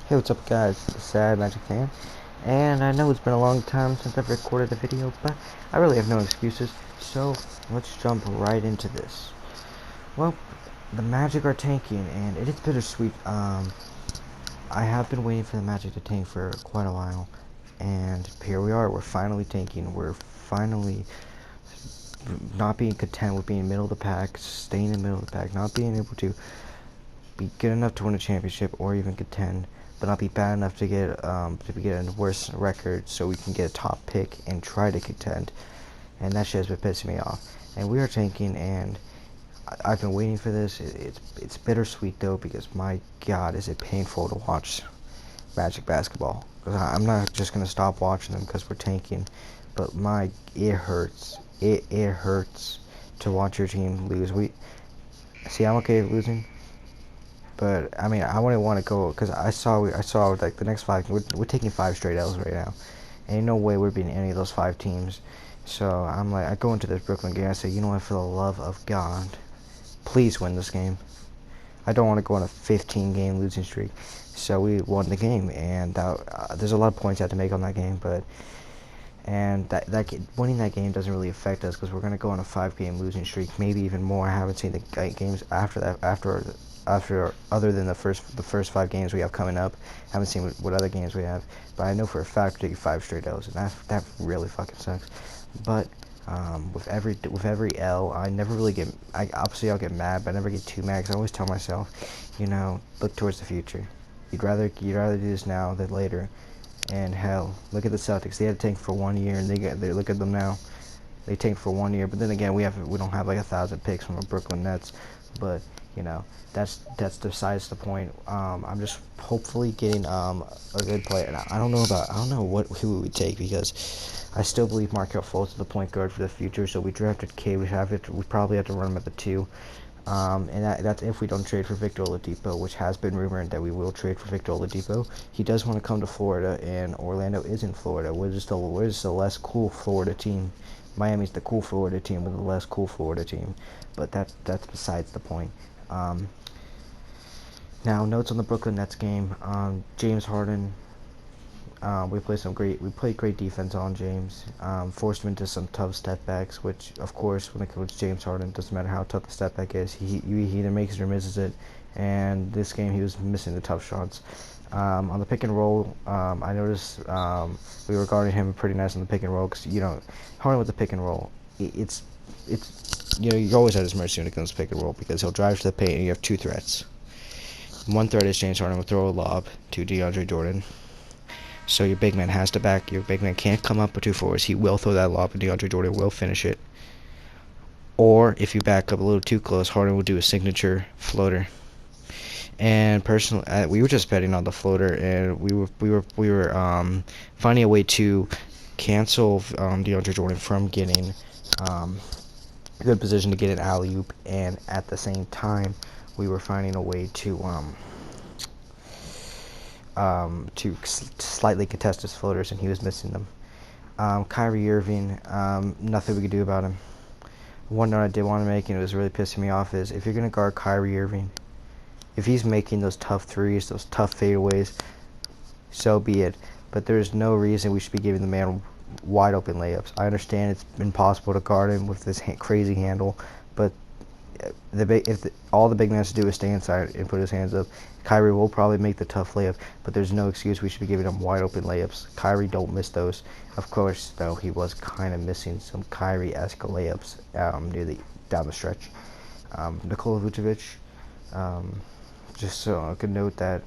Hey, what's up guys, Sad Magic Fan, and I know it's been a long time since I've recorded a video, but I really have no excuses, so let's jump right into this. Well, the Magic are tanking, and it is bittersweet. I have been waiting for the Magic to tank for quite a while, and here we are, we're finally tanking, we're finally not being content with being middle of the pack, staying in the middle of the pack, not being able to be good enough to win a championship or even contend, but not be bad enough to get a worse record so we can get a top pick and try to contend. And that shit has been pissing me off. And we are tanking, and I've been waiting for this. It's bittersweet though, because my God, is it painful to watch Magic basketball. I'm not just gonna stop watching them because we're tanking, but it hurts. It hurts to watch your team lose. I'm okay with losing. But I mean, I wouldn't want to go because I saw like the next five. We're taking 5 straight L's right now. Ain't no way we're beating any of those 5 teams. So I'm like, I go into this Brooklyn game. I say, you know what? For the love of God, please win this game. I don't want to go on a 15-game losing streak. So we won the game, and there's a lot of points I had to make on that game, but winning that game doesn't really affect us because we're gonna go on a 5-game losing streak, maybe even more. I haven't seen the games after that, after other than the first 5 games we have coming up. I haven't seen what other games we have, but I know for a fact we're taking 5 straight L's, and that really fucking sucks. But with every L, I never really get. Obviously I'll get mad, but I never get too mad because I always tell myself, look towards the future. You'd rather do this now than later. And hell, look at the Celtics. They had to tank for 1 year, and they look at them now. They tanked for 1 year, but then again, we don't have like 1,000 picks from the Brooklyn Nets. But that's besides the point. I'm just hopefully getting a good player. And I don't know who we would take, because I still believe Markelle Fultz is the point guard for the future. So we drafted K. We probably have to run him at the 2. And that's if we don't trade for Victor Oladipo, which has been rumored that we will trade for Victor Oladipo. He does want to come to Florida, and Orlando is in Florida. We're just a less cool Florida team. Miami's the cool Florida team with a less cool Florida team, but that's besides the point. Now, notes on the Brooklyn Nets game. James Harden. We played great defense on James. Forced him into some tough step backs, which of course when it comes to James Harden, doesn't matter how tough the step back is, he either makes it or misses it. And this game he was missing the tough shots. On the pick and roll, I noticed we were guarding him pretty nice on the pick and roll, because Harden with the pick and roll, it's you're always at his mercy when it comes to pick and roll, because he'll drive to the paint and you have 2 threats. One threat is James Harden will throw a lob to DeAndre Jordan. So your big man has to back. Your big man can't come up with 2 forwards. He will throw that lob, and DeAndre Jordan will finish it. Or if you back up a little too close, Harden will do a signature floater. And personally, we were just betting on the floater, and we were finding a way to cancel DeAndre Jordan from getting a good position to get an alley-oop, and at the same time, we were finding a way to slightly contest his floaters, and he was missing them. Kyrie Irving, nothing we could do about him. One note I did want to make, and it was really pissing me off, is if you're going to guard Kyrie Irving, if he's making those tough threes, those tough fadeaways, so be it. But there's no reason we should be giving the man wide open layups. I understand it's impossible to guard him with this crazy handle, but all the big man has to do is stay inside and put his hands up, Kyrie will probably make the tough layup, but there's no excuse we should be giving him wide open layups. Kyrie don't miss those. Of course, though, he was kind of missing some Kyrie-esque layups down the stretch. Nikola Vucevic, just so I could note that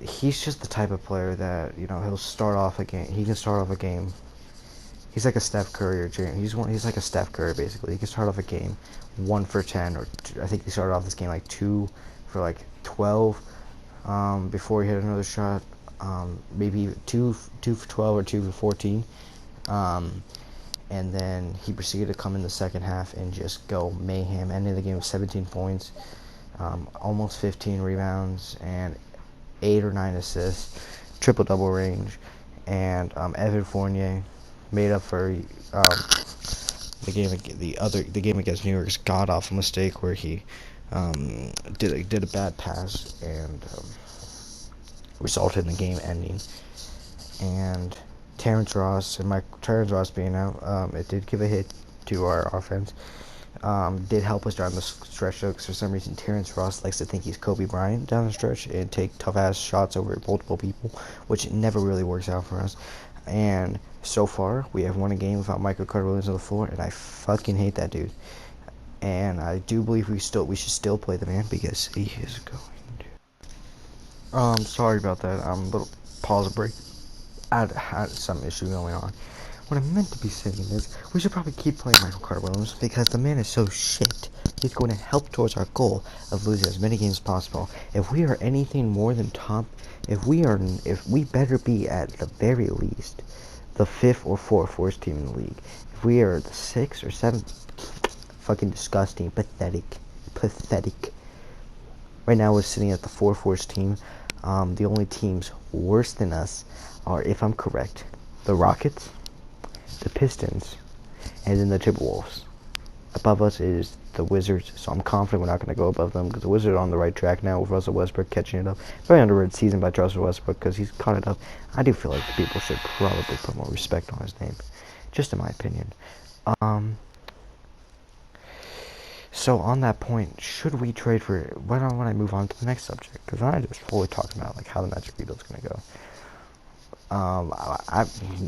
he's just the type of player that he'll start off a game. He can start off a game. He's like a Steph Curry or James. He's like a Steph Curry basically. He can start off a game 1 for 10, or I think he started off this game like 2 for like 12 before he hit another shot. Maybe 2 for 12 or 2 for 14. And then he proceeded to come in the second half and just go mayhem. Ending the game with 17 points, almost 15 rebounds, and 8 or 9 assists, triple-double range. And Evan Fournier made up for the game against New York's god-awful mistake where he did a bad pass, and resulted in the game ending. And Terrence Ross being out, it did give a hit to our offense. Did help us down the stretch though, because for some reason Terrence Ross likes to think he's Kobe Bryant down the stretch and take tough ass shots over multiple people, which never really works out for us. And so far, we have won a game without Michael Carter-Williams on the floor, and I fucking hate that dude. And I do believe we should still play the man because he is going to. Sorry about that. A little pause break. I had some issue going on. What I meant to be saying is, we should probably keep playing Michael Carter-Williams because the man is so shit. He's going to help towards our goal of losing as many games as possible. If we are anything more than top, if we better be at the very least the 5th or 4th worst team in the league. If we are the 6th or 7th, fucking disgusting, pathetic. Right now we're sitting at the 4th worst team. The only teams worse than us are, if I'm correct, the Rockets, the Pistons, and then the Timberwolves. Above us is the Wizards, so I'm confident we're not going to go above them because the Wizards are on the right track now with Russell Westbrook catching it up. Very underrated season by Russell Westbrook because he's caught it up. I do feel like people should probably put more respect on his name, just in my opinion. So on that point, should we trade for? Why don't I move on to the next subject? Because I just fully talking about like how the Magic rebuild's going to go.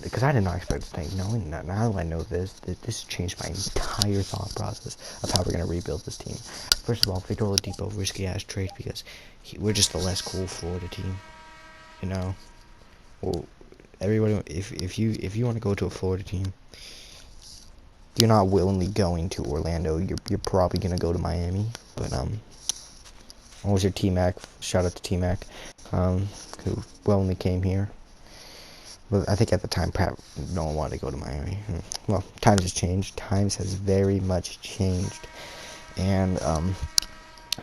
Because I did not expect this thing. Knowing that now that I know this changed my entire thought process of how we're gonna rebuild this team. First of all, Victor Oladipo, risky ass trade because we're just the less cool Florida team. You know, well, everybody, if you want to go to a Florida team, you're not willingly going to Orlando. You're probably gonna go to Miami. But what was your T-Mac? Shout out to T-Mac, who willingly came here. But I think at the time, no one wanted to go to Miami. Well, times has changed. Times has very much changed. And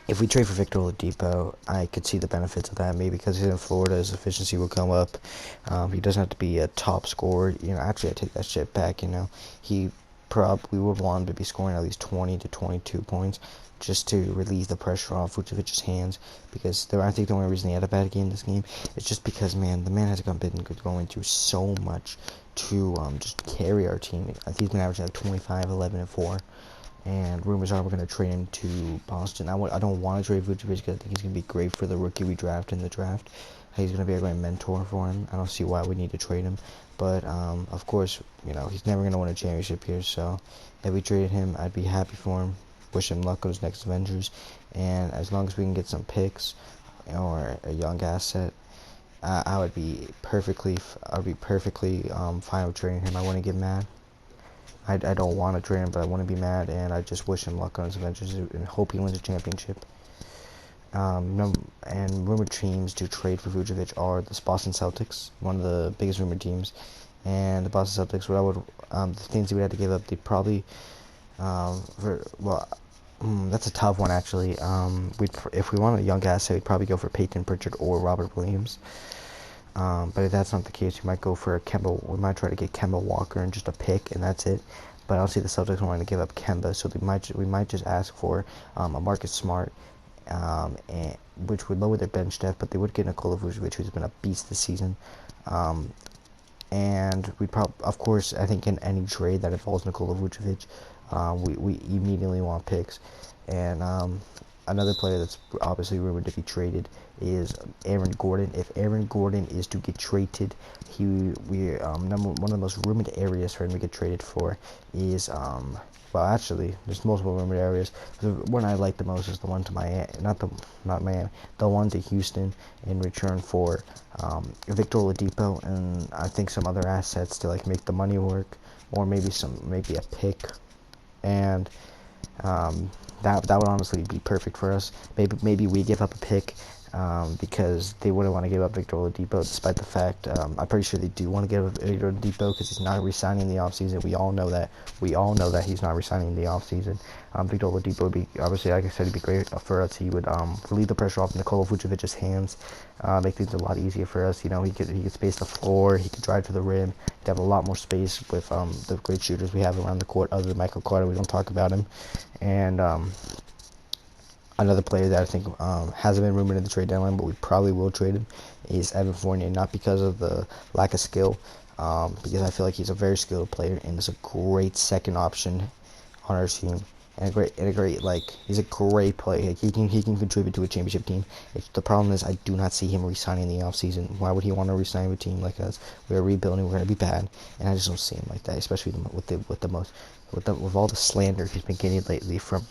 if we trade for Victor Oladipo, I could see the benefits of that. Maybe because he's in Florida, his efficiency will come up. He doesn't have to be a top scorer. You know, actually, I take that shit back. You know, we would want him to be scoring at least 20 to 22 points. Just to relieve the pressure off Vucevic's hands, because I think the only reason he had a bad game this game is just because, man, the man has been going through so much to just carry our team. I think he's been averaging like 25, 11, and 4, and rumors are we're going to trade him to Boston. I don't want to trade Vucevic because I think he's going to be great for the rookie we draft in the draft. He's going to be a great mentor for him. I don't see why we need to trade him, but of course, you know, he's never going to win a championship here, so if we traded him, I'd be happy for him. Wish him luck on his next Avengers, and as long as we can get some picks or a young asset, I would be perfectly fine with trading him. I wouldn't get mad. I don't want to trade him, but I wouldn't be mad, and I just wish him luck on his Avengers and hope he wins a championship. And rumored teams to trade for Vucevic are the Boston Celtics, one of the biggest rumored teams, and the Boston Celtics. The things we had to give up, they probably. That's a tough one actually. If we want a young asset, we'd probably go for Peyton Pritchard or Robert Williams. But if that's not the case, we might go for we might try to get Kemba Walker and just a pick, and that's it. But I don't see the Celtics wanting to give up Kemba, so we might just ask for a Marcus Smart, which would lower their bench depth, but they would get Nikola Vucevic, who's been a beast this season. And we of course, I think in any trade that involves Nikola Vucevic, we immediately want picks. And another player that's obviously rumored to be traded is Aaron Gordon. If Aaron Gordon is to get traded, one of the most rumored areas for him to get traded for is well, actually, there's multiple rumored areas. The one I like the most is the one to Miami, not Miami, the one to Houston in return for Victor Oladipo, and I think some other assets to like make the money work, or maybe a pick, and that would honestly be perfect for us. Maybe we give up a pick. Because they wouldn't want to give up Victor Oladipo, despite the fact I'm pretty sure they do want to give up Victor Oladipo because he's not resigning in the offseason. We all know that. He's not resigning in the offseason. Victor Oladipo would be, obviously, like I said, he'd be great for us. He would relieve the pressure off Nikola Vucevic's hands, make things a lot easier for us. You know, he could space the floor, he could drive to the rim, he'd have a lot more space with the great shooters we have around the court, other than Michael Carter. We don't talk about him, and Another player that I think hasn't been rumored in the trade deadline, but we probably will trade him, is Evan Fournier. Not because of the lack of skill, because I feel like he's a very skilled player and is a great second option on our team. And a great like he's a great player. Like, he can contribute to a championship team. The problem is I do not see him re-signing in the offseason. Why would he want to re-sign with a team like us? We're rebuilding. We're going to be bad, and I just don't see him like that. Especially with all the slander he's been getting lately from,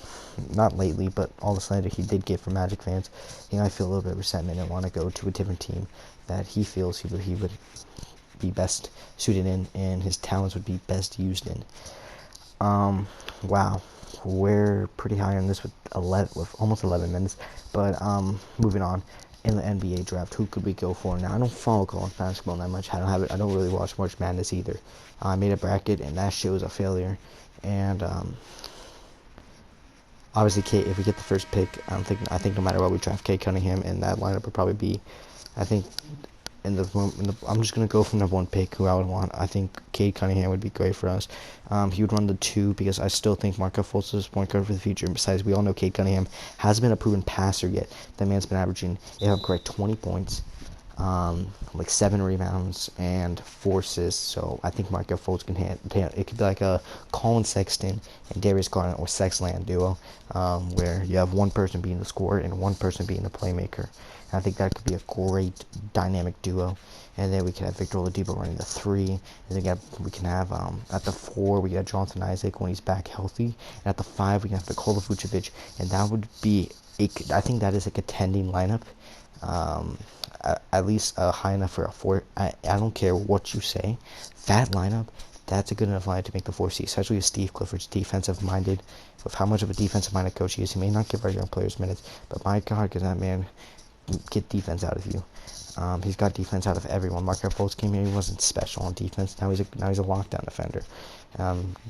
not lately, but all the slander he did get from Magic fans. I feel a little bit of resentment and want to go to a different team that he feels he would be best suited in, and his talents would be best used in. Wow, we're pretty high on this with almost 11 minutes. But moving on, in the NBA draft, who could we go for now? I don't follow college basketball that much. I don't really watch March Madness either. I made a bracket and that shit was a failure. And obviously, Kate, if we get the first pick, I think no matter what we draft, Cade Cunningham, and that lineup would probably be, I think, I'm just gonna go from the one pick who I would want. I think Cade Cunningham would be great for us. He would run the 2 because I still think Markelle Fultz is point guard for the future. And besides, we all know Cade Cunningham hasn't been a proven passer yet. That man's been averaging, if I'm correct, 20 points, like 7 rebounds and 4 assists. So I think Markelle Fultz can it could be like a Colin Sexton and Darius Garland or Sexland duo, where you have one person being the scorer and one person being the playmaker. And I think that could be a great dynamic duo. And then we could have Victor Oladipo running the 3. And then we can have at the 4 we got Jonathan Isaac when he's back healthy. And at the 5 we can have Nikola Vucevic, and that would be I think that is a contending lineup. At least high enough for a 4. I don't care what you say. That lineup, that's a good enough lineup to make the 4 seed, especially with Steve Clifford's defensive-minded. With how much of a defensive-minded coach he is, he may not give our young players minutes, but my God, can that man get defense out of you. He's got defense out of everyone. Markelle Fultz came here, he wasn't special on defense. Now he's a lockdown defender.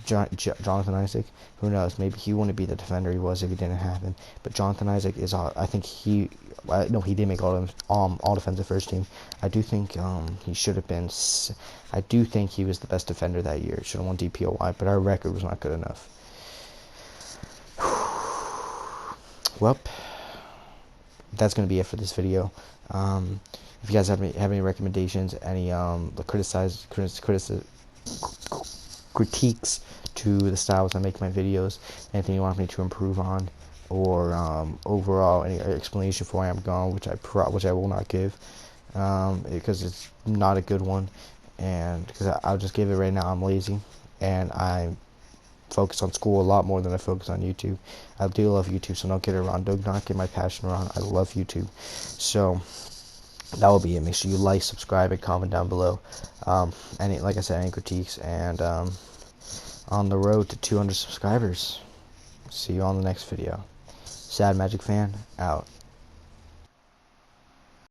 Jonathan Isaac, who knows? Maybe he wouldn't be the defender he was if he didn't happen. But Jonathan Isaac is, I think he did make all defensive first team. I do think he should have been. I do think he was the best defender that year. Should have won DPOY, but our record was not good enough. Well, that's going to be it for this video. If you guys have any recommendations, any critiques to the styles I make my videos, anything you want me to improve on, or overall any explanation for why I'm gone, which I will not give, because it's not a good one, and because I'll just give it right now. I'm lazy, and I focus on school a lot more than I focus on YouTube. I do love YouTube, so don't get it wrong. Do not get my passion wrong. I love YouTube. So that will be it. Make sure you like, subscribe, and comment down below. Like I said, any critiques, and on the road to 200 subscribers. See you on the next video. Sad Magic Fan, out.